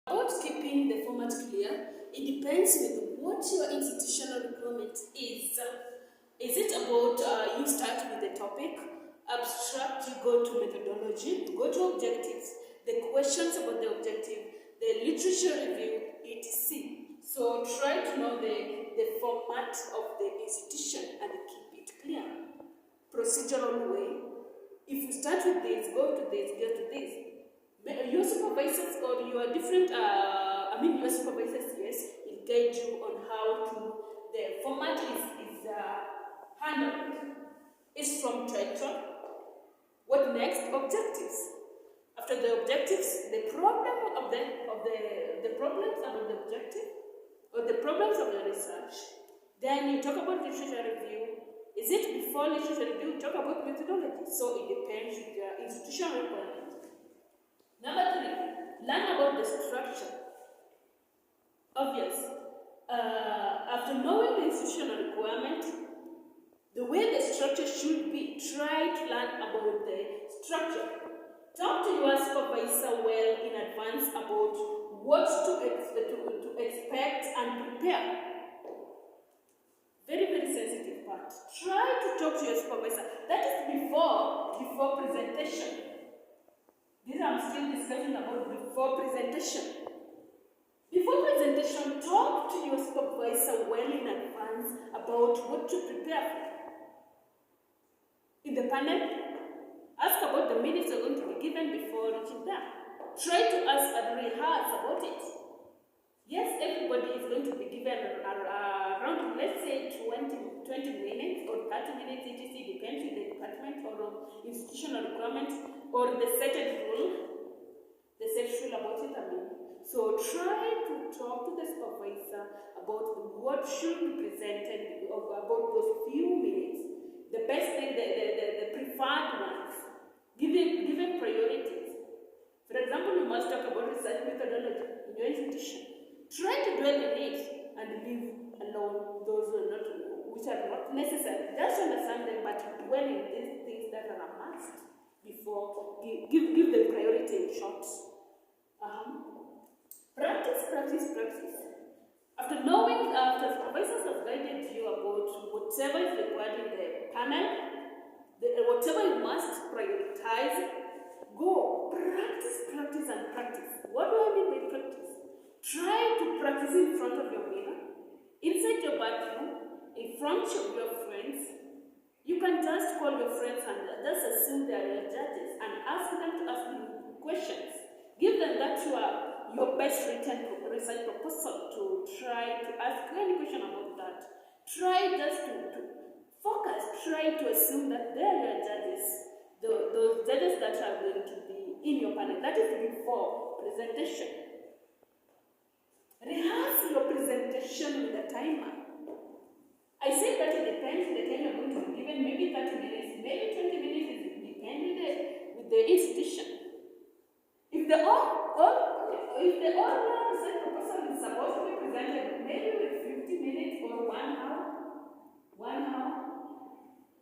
About keeping the format clear, it depends with what your institutional requirement is. Is it about you start with the topic, abstract, you go to methodology, you go to objectives, the questions about the objective, the literature review, etc. So try to know the format of the institution and keep it clear. Procedural way. If you start with this, go to this, go to this. Your supervisors or your different, your supervisors, yes, will guide you on how to, the format is handled. It's from title. What next? Objectives. After the objectives, the problem of the problems about the objective, or the problems of the research. Then you talk about literature review. Is it before literature review? Talk about methodology. So it depends on the institutional requirement. Number 3, learn about the structure. Obvious. After knowing the institutional requirement, the way the structure should be, try to learn about the structure. Talk to your supervisor well in advance about what to expect and prepare. Very, very sensitive part. Try to talk to your supervisor. That is before presentation. These I'm still discussing about before presentation. Before presentation, talk to your supervisor well in advance about what to prepare for. In the panel, ask about the minutes are going to be given before reaching there. Try to ask and rehearse about it. Yes, everybody is going to be given around, let's say, 20 minutes or 30 minutes, etc. Depends on the department or institutional requirement or the set rule about it. So try to talk to the supervisor about what should be presented about those few minutes. The best thing, the preferred ones, given priorities. For example, you must talk about research methodology in your institution. Try to dwell in it and leave alone those which are not necessary. Just understand them, but dwell in these things that are a must before. Give them priority in short. Practice. After supervisors have guided you about whatever is required in the panel, whatever you must prioritize, go. Practice. What do I mean by practice? Try to practice in front of your mirror, inside your bathroom, in front of your friends. You can just call your friends and just assume they are your judges and ask them to ask you questions. Give them that your best written research proposal to try to ask any question about that. Try just to focus. Try to assume that they are your judges. Those judges that are going to be in your panel. That is before presentation. Rehearse your presentation with a timer. I say that it depends on the time you're going to be given. Maybe 30 minutes, maybe 20 minutes. It depends with the institution. If the all research proposal is supposed to be presented maybe with 50 minutes or 1 hour,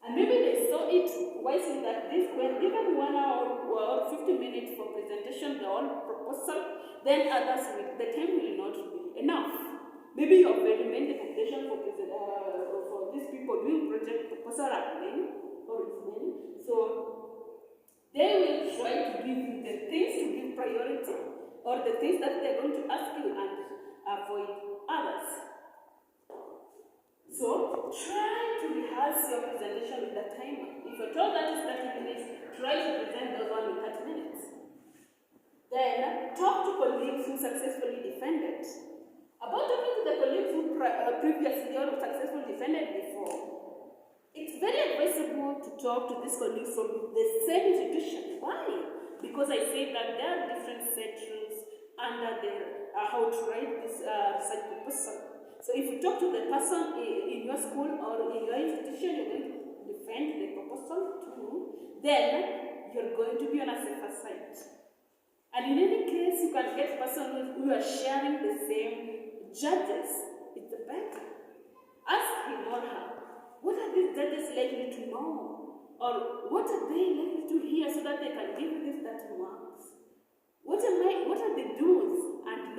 and maybe they saw it wisely that this when given 1 hour or 50 minutes for presentation, the whole proposal, then others the time will not be enough. Maybe you have remained the population for these people doing project proposal are many or is many. So they will try to give you the things to give priority or the things that they're going to ask you and avoid others. So try to rehearse your presentation with the timer. If you're told that is 30 minutes, try to present those one in 30 minutes. Then talk to colleagues who successfully defended. About talking to the colleagues who previously or successfully defended before, it's very advisable to talk to these colleagues from the same institution. Why? Because I say that there are different set rules under how to write this research proposal. So if you talk to the person in your school or in your institution, you're going to defend the proposal too, then you're going to be on a safer side. And in any case, you can get persons who are sharing the same judges. It's better. Ask him or her, what are these judges likely to know? Or what are they likely to hear so that they can give you this 30 marks? What are the do's and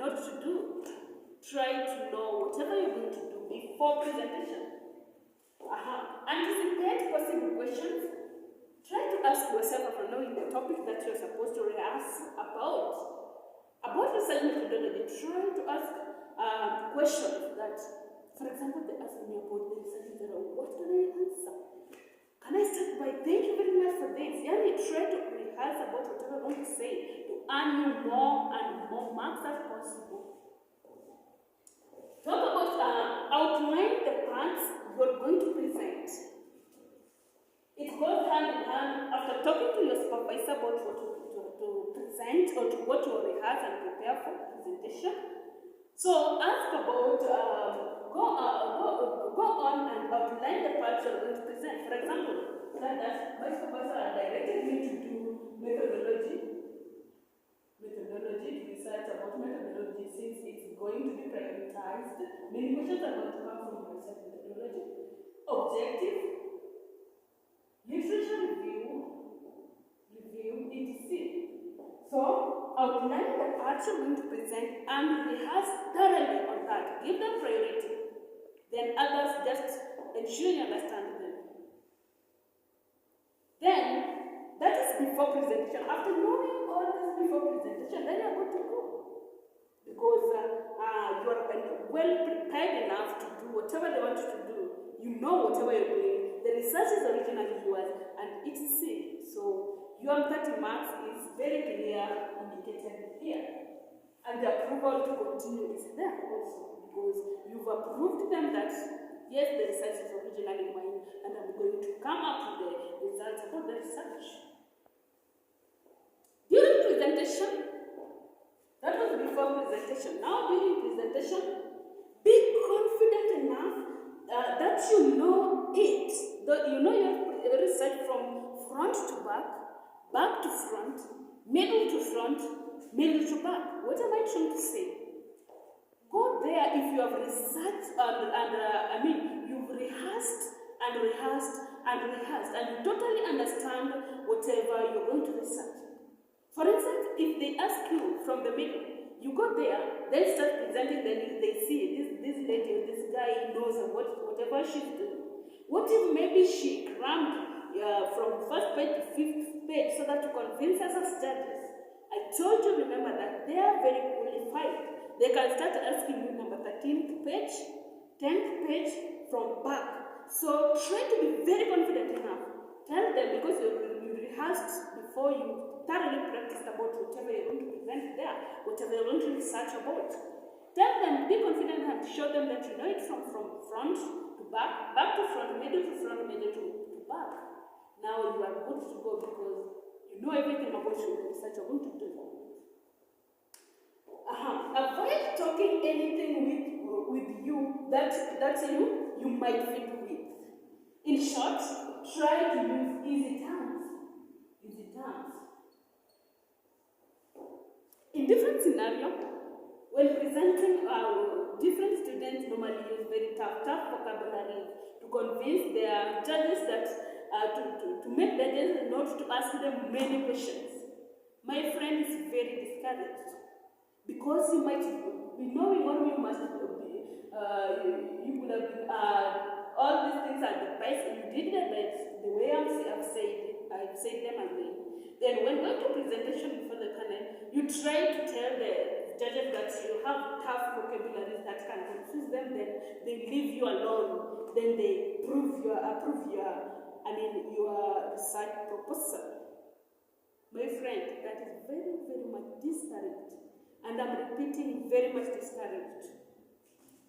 before presentation. Anticipate possible questions. Try to ask yourself after knowing the topic that you're supposed to rehearse about research methodology. Try to ask questions that, for example, they ask me about the research methodology. What can I answer? Can I start by thank you very much for this? Yeah, try to rehearse about whatever I want to say to earn you more and more marks as possible. Talk about outline the parts you're going to present. It goes hand in hand after talking to your supervisor about what to present or to what to rehearse and prepare for the presentation. So ask about, go on and outline the parts you're going to present. For example, that my supervisor directed me to do methodology research about methodology since it's going to be prioritized. Many questions are going to come from research methodology. Objective, literature review, etc. So, outline the parts you're going to present and rehearse thoroughly on that. Give them priority. Then others just ensure you understand them. Then, that is before presentation. After knowing all this before presentation, then you're good to go. Because you are well prepared enough to do whatever they want you to do. You know whatever you're doing. The research is originally yours and it's safe. So your 30 marks is very clear indicated here. And the approval to continue is there also. Because you've approved them that yes, the research is originally mine and I'm going to come up with the results about the research. During presentation, that was before presentation. Now during presentation, be confident enough that you know it. You know your research from front to back, back to front, middle to front, middle to back. What am I trying to say? Go there if you have researched you've rehearsed and you totally understand whatever you're going to research. For instance, if they ask you from the middle, you go there, then start presenting, then they see this lady or this guy knows whatever she's doing. What if maybe she crammed from first page to fifth page so that to convince us as judges? I told you, remember that they are very qualified. They can start asking you number 13th page, 10th page from back. So try to be very confident enough. Tell them, because you rehearsed before, you thoroughly practiced about whatever you're going to present there, whatever you're going to research about. Tell them, be confident enough to show them that you know it from front to back, back to front, middle to front, middle to back. Now you are good to go because you know everything about your research you're going to do. Avoid talking anything with you that you might fit with. In short, try to use easy terms. In different scenarios, when presenting, different students normally use very tough vocabulary to convince their judges that to make the judges not to ask them many questions. My friend is very discouraged because you might be knowing what you must be. You could have been, all these things are the best. You did the best. The way I've said them again. Then when going to presentation before the panel, you try to tell the judges that you have tough vocabularies that can confuse them, then they leave you alone. Then they approve your research proposal. My friend, that is very, very much discouraged. And I'm repeating, very much discouraged.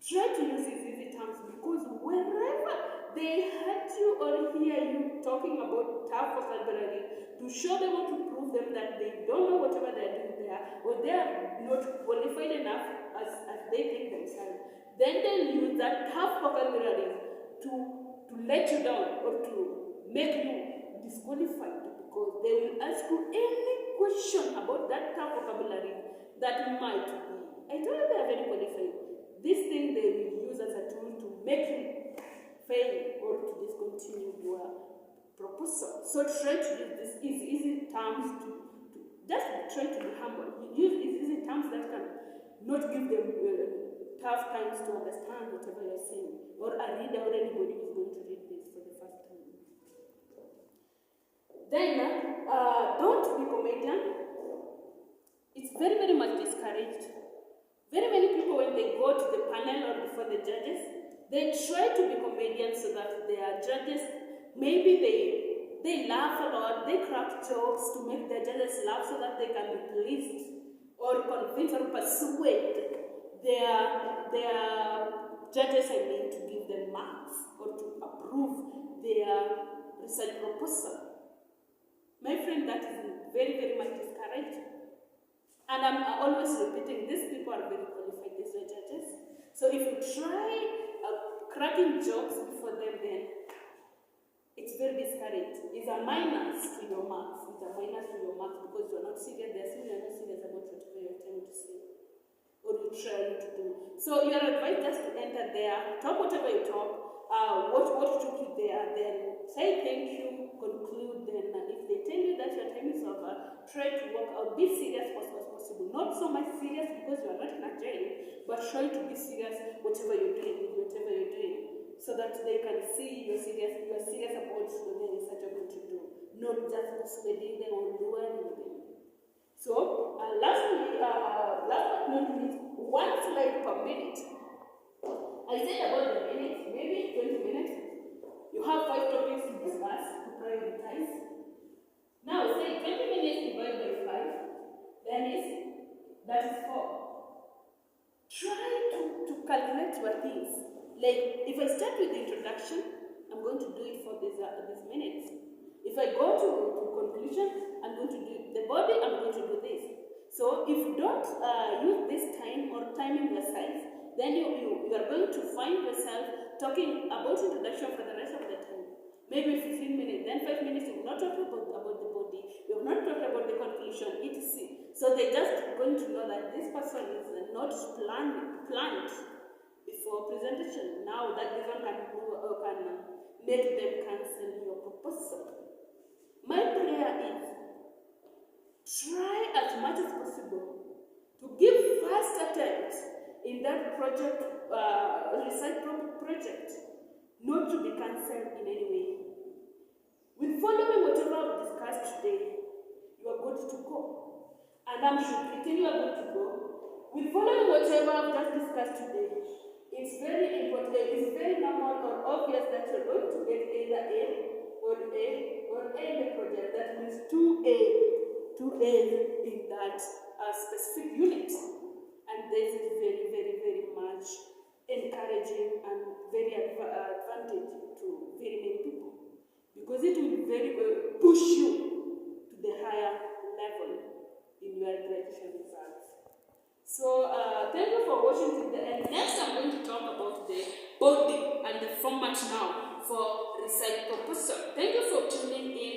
Try to use these easy terms because wherever they hurt you or hear you talking about tough vocabulary, to show them or to prove them that they don't know whatever they're doing there, or they are not qualified enough as they think themselves, then they'll use that tough vocabulary to let you down or to make you disqualified, because they will ask you any question about that tough vocabulary that might be. I told you they are very qualified. This thing they will use as a tool to make you fail or to discontinue your proposal. So try to use these easy terms to just try to be humble. Use easy terms that can not give them tough times to understand whatever you're saying, or a reader or anybody who's going to read this for the first time. Then, don't be comedian. It's very, very much discouraged. Very many people, when they go to the panel or before the judges, they try to be comedians so that their judges, maybe they laugh a lot, they crack jokes to make their judges laugh so that they can be pleased or convince or persuade their judges, to give them marks or to approve their research proposal. My friend, that is very, very much discouraged. And I'm always repeating, these people are very qualified, these are judges. So if you try cracking jokes before them, then it's very discouraged. It's a minus to your marks. It's a minus to your marks because you're not serious. They're saying you're not serious about whatever you're trying to say or you're trying to do. So you're advised just to enter there, talk whatever you talk, what took you there, then say thank you, conclude, then if they tell you that your time is over, try to walk out, be serious as possible. Not so much serious because you are not in a jail, but try to be serious whatever you're doing, so that they can see you're serious about the research you're going to do, not just persuading them or luring them. So, lastly, last but not least, 1 slide per minute. I said about the minutes, maybe 20 minutes. You have 5 topics to discuss, to prioritize. Now, say 20 minutes divided by 5, that is 4. Try to calculate your things. Like, if I start with the introduction, I'm going to do it for these minutes. If I go to conclusion, I'm going to do the body, I'm going to do this. So, if you don't use this time or timing yourself, then you are going to find yourself talking about introduction for the rest of the time. Maybe 15 minutes, then 5 minutes, you have not talked about the body, you have not talked about the conclusion, etc. So they're just going to know that this person is not planned before presentation. Now that this one can make them cancel your proposal. My prayer is, try as much as possible to give first attempt in that project, research project, not to be cancelled in any way. With following whatever I've discussed today, you are good to go. And I'm sure you are good to go. With following whatever I've just discussed today, it's very important, it's very normal or obvious that you're going to get either A or A in the project. That means 2 A's in that specific unit. And this is very, very, very much encouraging and very advantage to very many people, because it will very push you to the higher level in your graduation results. So thank you for watching to the end. Next, I'm going to talk about the body and the format now for research proposal. Thank you for tuning in.